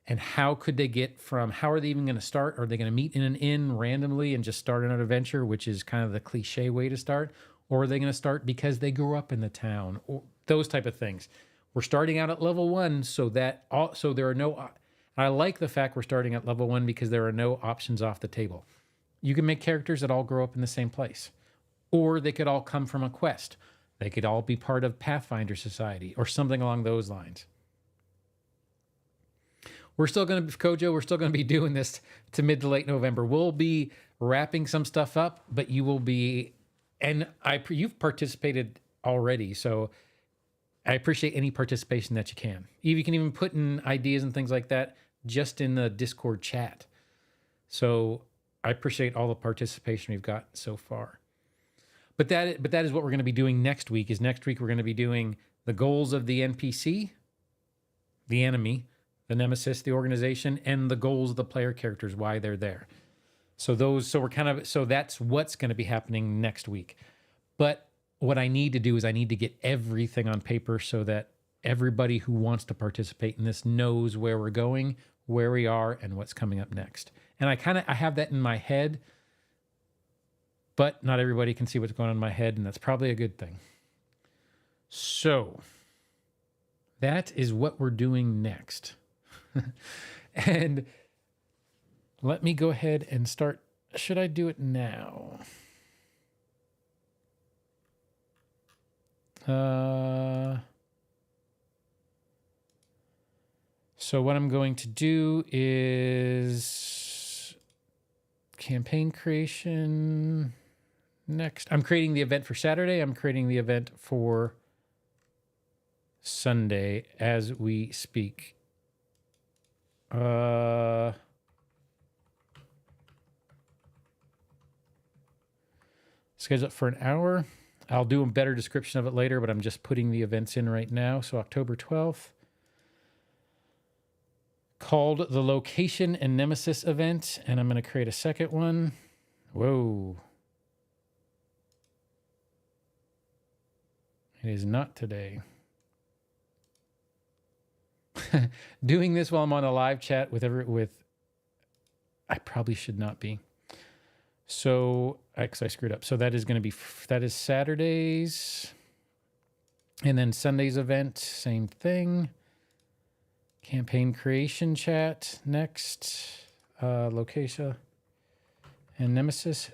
And how could they get from, how are they even going to start? Are they going to meet in an inn randomly and just start an adventure, which is kind of the cliche way to start? Or are they going to start because they grew up in the town? Or those type of things. We're starting out at level 1 so there are no, I like the fact we're starting at level 1 because there are no options off the table. You can make characters that all grow up in the same place, or they could all come from a quest. They could all be part of Pathfinder Society or something along those lines. We're still going to, Kojo, we're still going to be doing this to mid to late November. We'll be wrapping some stuff up, but you will be, and you've participated already, so I appreciate any participation that you can. You can even put in ideas and things like that just in the Discord chat. So I appreciate all the participation we've got so far. But that is what we're going to be doing next week. Next week we're going to be doing the goals of the NPC, the enemy, the nemesis, the organization, and the goals of the player characters, why they're there. So that's what's going to be happening next week. But what I need to do is I need to get everything on paper so that everybody who wants to participate in this knows where we're going, where we are, and what's coming up next. And I have that in my head, but not everybody can see what's going on in my head, and that's probably a good thing. So that is what we're doing next. And let me go ahead and start. Should I do it now? So what I'm going to do is campaign creation next. I'm creating the event for Saturday. I'm creating the event for Sunday as we speak. Schedule it for an hour. I'll do a better description of it later, but I'm just putting the events in right now. So October 12th, called the Location and Nemesis event, and I'm going to create a second one. Whoa. It is not today. Doing this while I'm on a live chat with I probably should not be. So, because I screwed up. So that is going to be, that is Saturdays. And then Sunday's event, same thing. Campaign creation chat next. Location and Nemesis.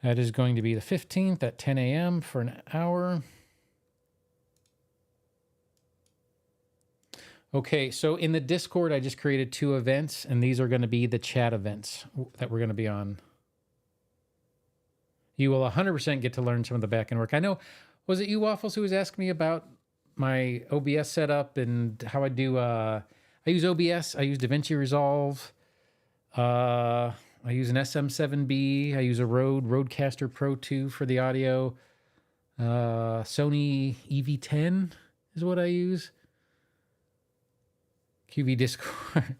That is going to be the 15th at 10 a.m. for an hour. Okay, so in the Discord, I just created 2 events, and these are going to be the chat events that we're going to be on. You will 100% get to learn some of the back-end work. I know, was it you, Waffles, who was asking me about my OBS setup and how I do, I use OBS, I use DaVinci Resolve, I use an SM7B, I use a Rodecaster Pro 2 for the audio, Sony EV10 is what I use. QV Discord.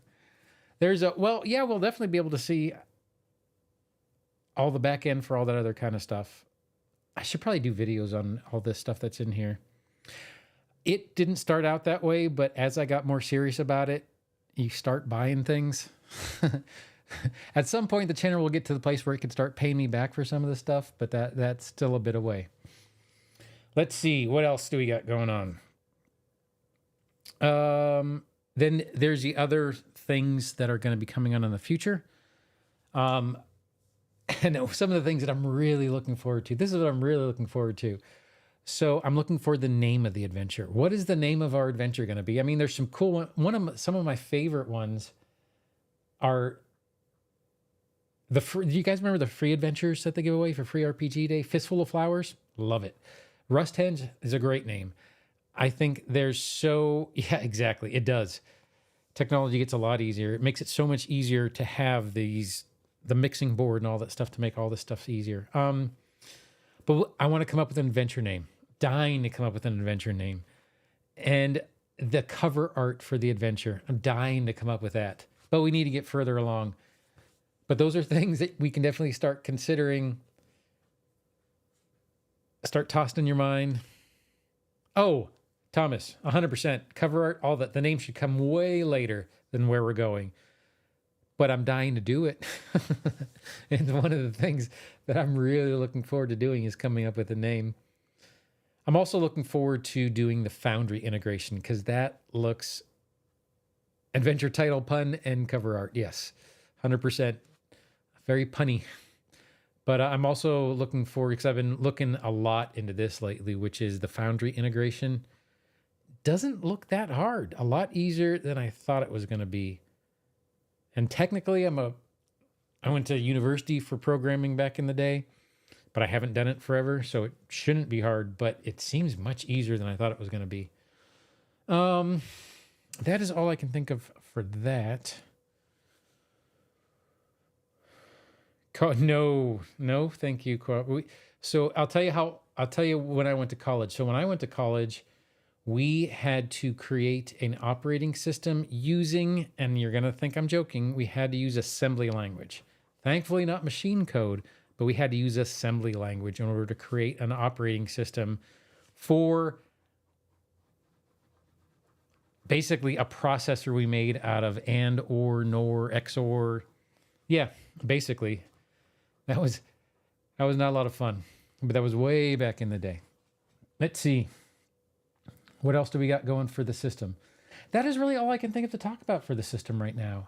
We'll definitely be able to see all the back end for all that other kind of stuff. I should probably do videos on all this stuff that's in here. It didn't start out that way, but as I got more serious about it, you start buying things. At some point, the channel will get to the place where it can start paying me back for some of the stuff, but that's still a bit away. Let's see, what else do we got going on? Then there's the other things that are going to be coming on in the future. And some of the things that I'm really looking forward to. This is what I'm really looking forward to. So I'm looking for the name of the adventure. What is the name of our adventure going to be? I mean, there's some cool some of my favorite ones are do you guys remember the free adventures that they give away for free RPG Day? Fistful of Flowers? Love it. Rusthenge is a great name. I think yeah, exactly. It does. Technology gets a lot easier. It makes it so much easier to have the mixing board and all that stuff to make all this stuff easier. But I want to come up with an adventure name. Dying to come up with an adventure name. And the cover art for the adventure. I'm dying to come up with that. But we need to get further along. But those are things that we can definitely start considering. Start tossing in your mind. Oh, Thomas, 100%. Cover art, all that. The name should come way later than where we're going. But I'm dying to do it. And one of the things that I'm really looking forward to doing is coming up with a name. I'm also looking forward to doing the Foundry integration because that looks adventure title, pun, and cover art. Yes, 100%. Very punny. But I'm also looking forward, because I've been looking a lot into this lately, which is the Foundry integration. Doesn't look that hard. A lot easier than I thought it was going to be. And technically, I went to university for programming back in the day, but I haven't done it forever, so it shouldn't be hard, but it seems much easier than I thought it was going to be. That is all I can think of for that. No, thank you. So I'll tell you when I went to college. So when I went to college, we had to create an operating system using, and you're going to think I'm joking, we had to use assembly language. Thankfully, not machine code, but we had to use assembly language in order to create an operating system for basically a processor we made out of AND, OR, NOR, XOR. Yeah, basically. That was not a lot of fun, but that was way back in the day. Let's see. What else do we got going for the system? That is really all I can think of to talk about for the system right now.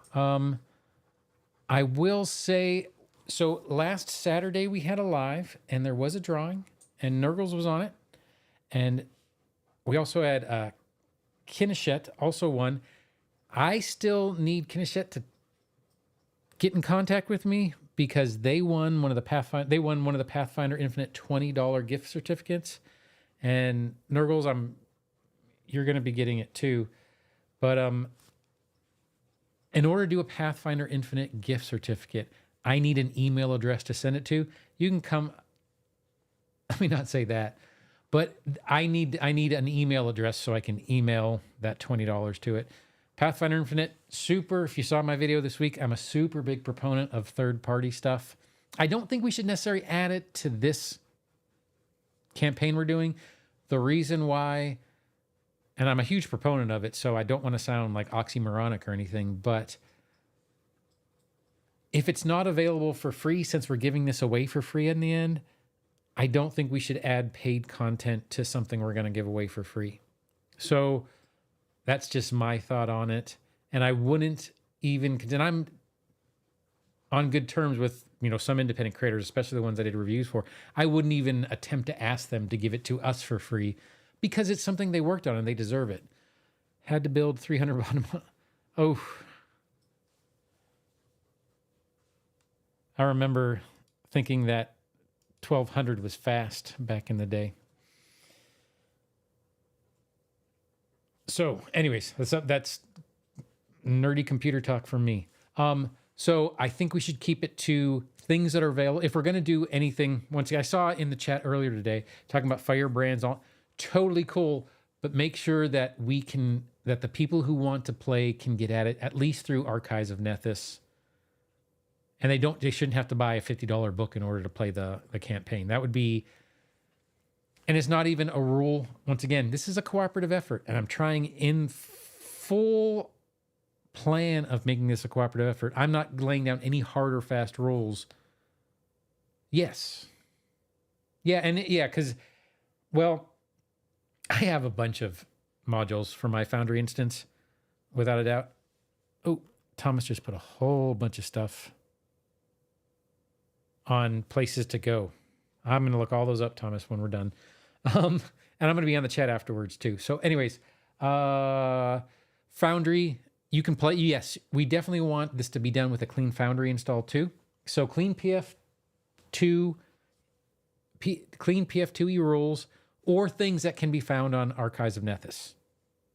I will say, so last Saturday we had a live and there was a drawing and Nurgles was on it. And we also had Kineshet also won. I still need Kineshet to get in contact with me because they won one of the Pathfinder Infinite $20 gift certificates. And Nurgles, you're going to be getting it too. But in order to do a Pathfinder Infinite gift certificate, I need an email address to send it to. You can come, let me not say that, but I need an email address so I can email that $20 to it. Pathfinder Infinite, super. If you saw my video this week, I'm a super big proponent of third-party stuff. I don't think we should necessarily add it to this campaign we're doing. The reason why, and I'm a huge proponent of it, so I don't want to sound like oxymoronic or anything, but if it's not available for free, since we're giving this away for free in the end, I don't think we should add paid content to something we're going to give away for free. So that's just my thought on it. And I wouldn't even, and I'm on good terms with, some independent creators, especially the ones I did reviews for. I wouldn't even attempt to ask them to give it to us for free because it's something they worked on and they deserve it. Had to build 300 bottom. Oh, I remember thinking that 1200 was fast back in the day. So anyways, that's nerdy computer talk from me. So I think we should keep it to things that are available. If we're going to do anything, once again, I saw in the chat earlier today, talking about firebrands, all totally cool, but make sure that that the people who want to play can get at it, at least through Archives of Nethys. And they shouldn't have to buy a $50 book in order to play the campaign. That would be And it's not even a rule. Once again, this is a cooperative effort, and I'm trying in full plan of making this a cooperative effort. I'm not laying down any hard or fast rules. Yes. Yeah, and yeah, because, well, I have a bunch of modules for my Foundry instance, without a doubt. Oh, Thomas just put a whole bunch of stuff on places to go. I'm going to look all those up, Thomas, when we're done. And I'm going to be on the chat afterwards too. So anyways, Foundry, you can play. Yes, we definitely want this to be done with a clean Foundry install too. So clean PF2, clean PF2E rules, or things that can be found on Archives of Nethys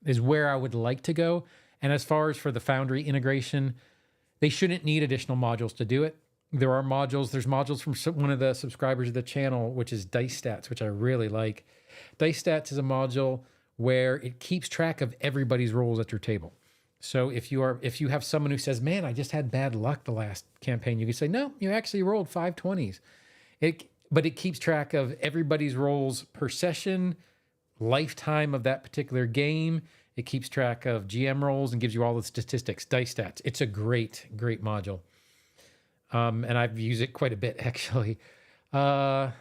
is where I would like to go. And as far as for the Foundry integration, they shouldn't need additional modules to do it. There are modules. There's modules from one of the subscribers of the channel, which is Dice Stats, which I really like. Dice Stats is a module where it keeps track of everybody's rolls at your table. So if you have someone who says, "Man, I just had bad luck the last campaign," you can say, "No, you actually rolled 5 20s." But it keeps track of everybody's rolls per session, lifetime of that particular game. It keeps track of GM rolls and gives you all the statistics. Dice Stats. It's a great module. And I've used it quite a bit, actually. And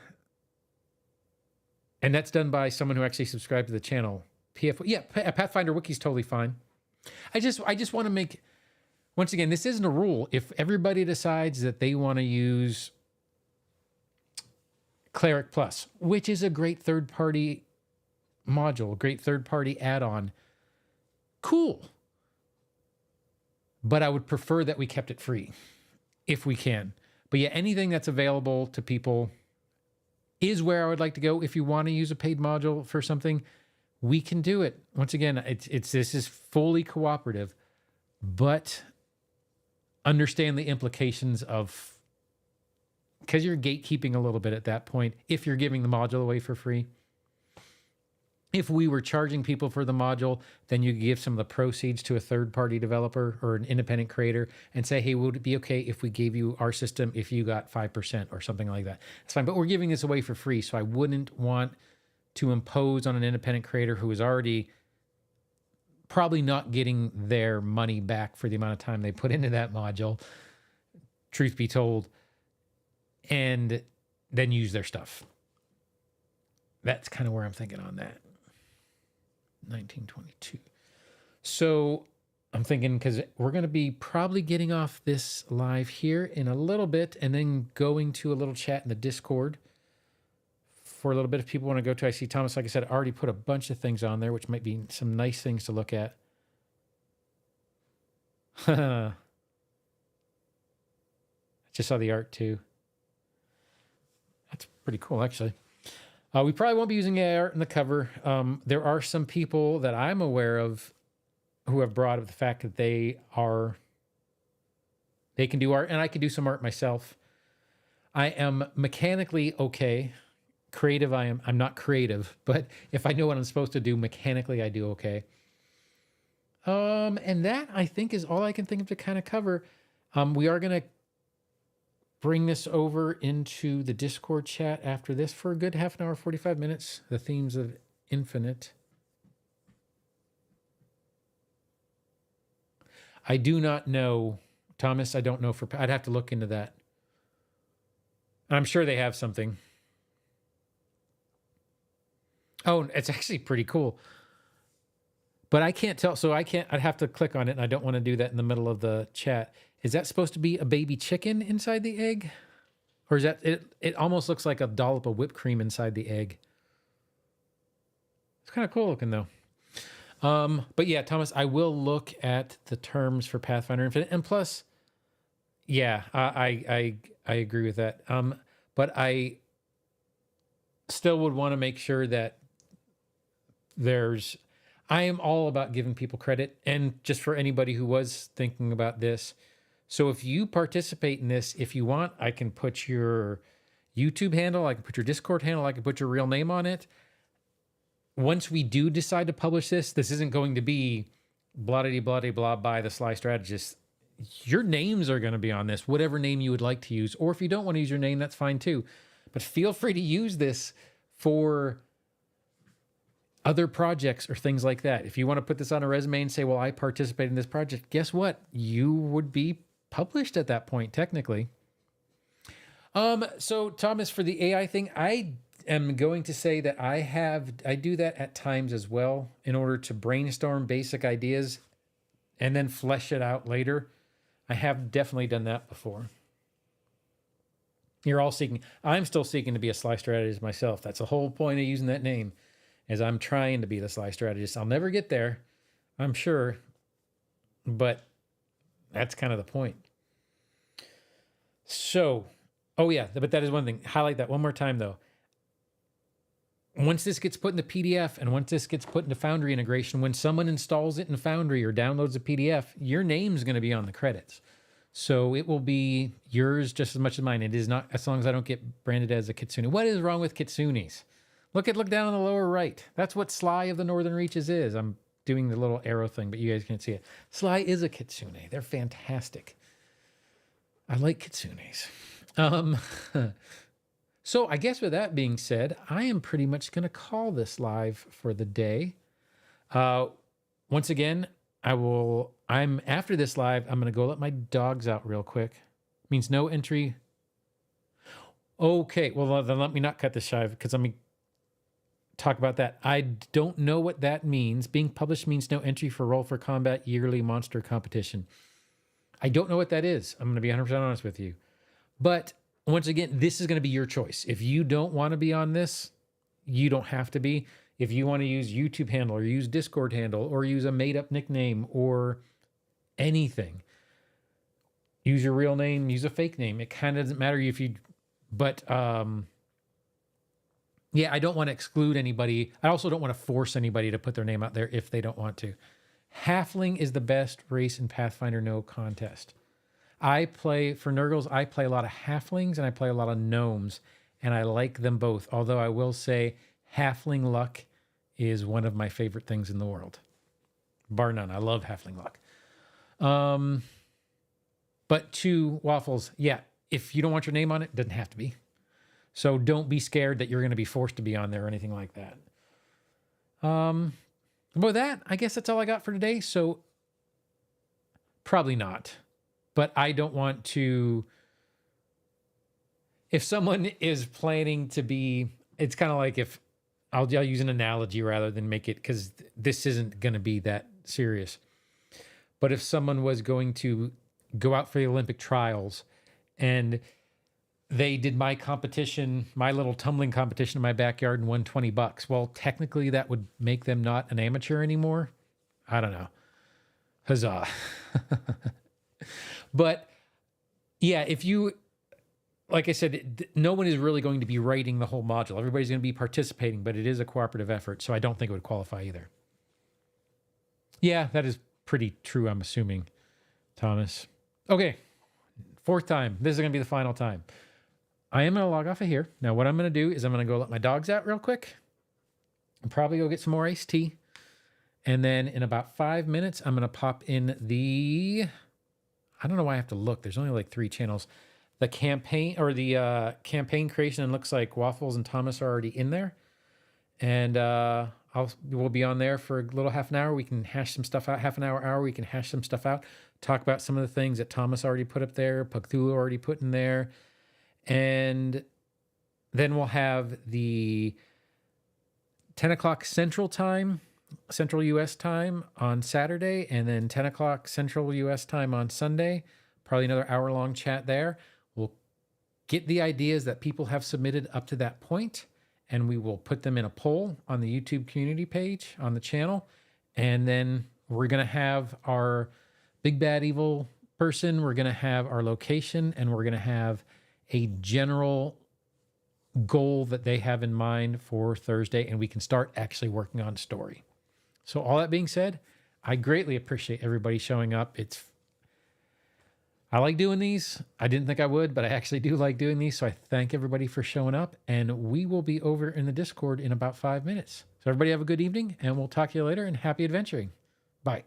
that's done by someone who actually subscribed to the channel. Pathfinder Wiki's totally fine. I just want to make, once again, this isn't a rule. If everybody decides that they want to use Cleric Plus, which is a great third-party module, great third-party add-on, cool. But I would prefer that we kept it free, if we can. But yeah, anything that's available to people is where I would like to go. If you want to use a paid module for something, we can do it. Once again, this is fully cooperative, but understand the implications of, because you're gatekeeping a little bit at that point if you're giving the module away for free. If we were charging people for the module, then you give some of the proceeds to a third-party developer or an independent creator and say, "Hey, would it be okay if we gave you our system if you got 5% or something like that?" It's fine, but we're giving this away for free, so I wouldn't want to impose on an independent creator who is already probably not getting their money back for the amount of time they put into that module, truth be told, and then use their stuff. That's kind of where I'm thinking on that. 1922. So I'm thinking, because we're going to be probably getting off this live here in a little bit and then going to a little chat in the Discord for a little bit if people want to go to. I see Thomas, like I said, already put a bunch of things on there, which might be some nice things to look at. I just saw the art too. That's pretty cool, actually. We probably won't be using art in the cover. There are some people that I'm aware of who have brought up the fact that they can do art, and I can do some art myself. I am mechanically okay. Creative, I'm not creative, but if I know what I'm supposed to do mechanically, I do okay. And that, I think, is all I can think of to kind of cover. We are going to bring this over into the Discord chat after this for a good half an hour, 45 minutes. The themes of Infinite. I do not know, Thomas. I don't know I'd have to look into that. I'm sure they have something. Oh, it's actually pretty cool. But I can't tell. So I'd have to click on it, and I don't want to do that in the middle of the chat. Is that supposed to be a baby chicken inside the egg? Or is that, it almost looks like a dollop of whipped cream inside the egg. It's kind of cool looking though. But yeah, Thomas, I will look at the terms for Pathfinder Infinite. And plus, yeah, I agree with that. But I still would want to make sure that I am all about giving people credit. And just for anybody who was thinking about this, so if you participate in this, if you want, I can put your YouTube handle, I can put your Discord handle, I can put your real name on it. Once we do decide to publish this isn't going to be blah-de-blah-de-blah by the Sly Strategist. Your names are going to be on this, whatever name you would like to use. Or if you don't want to use your name, that's fine too. But feel free to use this for other projects or things like that. If you want to put this on a resume and say, well, I participated in this project, guess what? You would be published at that point, technically. So Thomas, for the AI thing, I am going to say that I do that at times as well in order to brainstorm basic ideas and then flesh it out later. I have definitely done that before. I'm still seeking to be a Sly Strategist myself. That's the whole point of using that name, is I'm trying to be the Sly Strategist. I'll never get there, I'm sure, but that's kind of the point. So, oh yeah, but that is one thing. Highlight that one more time though. Once this gets put in the PDF and once this gets put into Foundry integration, when someone installs it in Foundry or downloads a PDF, your name's going to be on the credits. So it will be yours just as much as mine. It is not, as long as I don't get branded as a Kitsune. What is wrong with Kitsunes? Look down on the lower right. That's what Sly of the Northern Reaches is. I'm doing the little arrow thing, but you guys can't see it. Sly is a Kitsune. They're fantastic. I like Kitsunes. So I guess with that being said, I am pretty much going to call this live for the day. Once again, after this live, I'm going to go let my dogs out real quick. Means no entry. Okay, well, then let me not cut this live because let me talk about that. I don't know what that means. Being published means no entry for Roll for Combat yearly monster competition. I don't know what that is. I'm going to be 100% honest with you. But once again, this is going to be your choice. If you don't want to be on this, you don't have to be. If you want to use YouTube handle or use Discord handle or use a made-up nickname or anything, use your real name, use a fake name. It kind of doesn't matter if you, but yeah, I don't want to exclude anybody. I also don't want to force anybody to put their name out there if they don't want to. Halfling is the best race in Pathfinder No contest. For Nurgles, I play a lot of halflings and I play a lot of gnomes, and I like them both. Although I will say halfling luck is one of my favorite things in the world. Bar none. I love halfling luck. But to Waffles, yeah, if you don't want your name on it, it doesn't have to be. So don't be scared that you're going to be forced to be on there or anything like that. With that, I guess that's all I got for today. So probably not. But I don't want to, if someone is planning to be, it's kind of like if, I'll use an analogy rather than make it, because this isn't going to be that serious. But if someone was going to go out for the Olympic trials and they did my competition, my little tumbling competition in my backyard and won $20, well, technically that would make them not an amateur anymore. I don't know. Huzzah. But yeah, if you, like I said, no one is really going to be writing the whole module. Everybody's going to be participating, but it is a cooperative effort. So I don't think it would qualify either. Yeah, that is pretty true, I'm assuming, Thomas. Okay, fourth time. This is going to be the final time. I am going to log off of here. Now, what I'm going to do is I'm going to go let my dogs out real quick and probably go get some more iced tea. And then in about 5 minutes, I'm going to pop in I don't know why I have to look. There's only like 3 channels. The campaign campaign creation, and looks like Waffles and Thomas are already in there. And we'll be on there for a little half an hour. We can hash some stuff out. Half an hour. We can hash some stuff out. Talk about some of the things that Thomas already put up there, Pugthulu already put in there. And then we'll have the 10 o'clock Central Time, Central U.S. time on Saturday, and then 10 o'clock Central U.S. time on Sunday. Probably another hour-long chat there. We'll get the ideas that people have submitted up to that point, and we will put them in a poll on the YouTube community page on the channel. And then we're going to have our big bad evil person, we're going to have our location, and we're going to have a general goal that they have in mind for Thursday, and we can start actually working on story. So all that being said, I greatly appreciate everybody showing up. I like doing these. I didn't think I would, but I actually do like doing these. So I thank everybody for showing up, and we will be over in the Discord in about 5 minutes. So everybody have a good evening, and we'll talk to you later, and happy adventuring. Bye.